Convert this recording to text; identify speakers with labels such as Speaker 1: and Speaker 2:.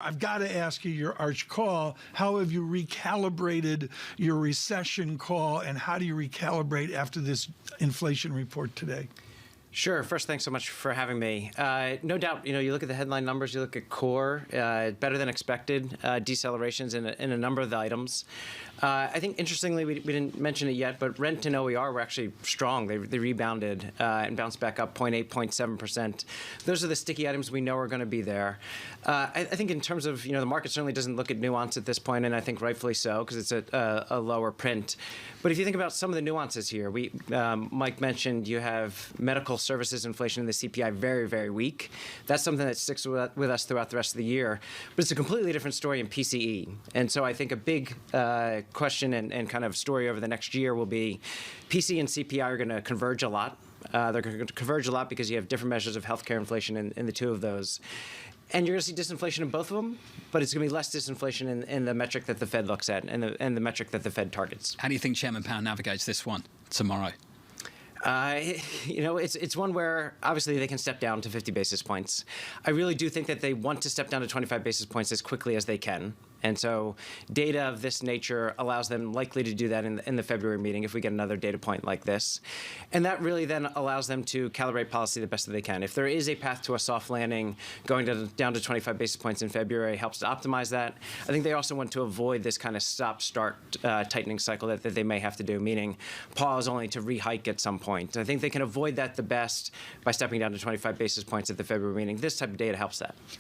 Speaker 1: I've got to ask you your arch call. How have you recalibrated your recession call, and how do you recalibrate after this inflation report today?
Speaker 2: Sure. First, thanks so much for having me. No doubt, you look at the headline numbers, you look at core, better than expected decelerations in a number of the items. I think, interestingly, we didn't mention it yet, but rent and OER were actually strong. They rebounded and bounced back up 0.8%, 0.7%. Those are the sticky items we know are going to be there. I think in terms of, the market certainly doesn't look at nuance at this point, and I think rightfully so, because it's a lower print. But if you think about some of the nuances here, Mike mentioned you have medical services inflation in the CPI very, very weak. That's something that sticks with us throughout the rest of the year. But it's a completely different story in PCE. And so I think a big question and kind of story over the next year will be PCE and CPI are going to converge a lot. They're going to converge a lot because you have different measures of healthcare inflation in the two of those. And you're going to see disinflation in both of them, but it's going to be less disinflation in the metric that the Fed looks at and the metric that the Fed targets.
Speaker 3: How do you think Chairman Powell navigates this one tomorrow?
Speaker 2: It's one where obviously they can step down to 50 basis points. I really do think that they want to step down to 25 basis points as quickly as they can. And so data of this nature allows them likely to do that in the February meeting if we get another data point like this. And that really then allows them to calibrate policy the best that they can. If there is a path to a soft landing, going down to 25 basis points in February helps to optimize that. I think they also want to avoid this kind of stop-start tightening cycle that they may have to do, meaning pause only to re-hike at some point. I think they can avoid that the best by stepping down to 25 basis points at the February meeting. This type of data helps that.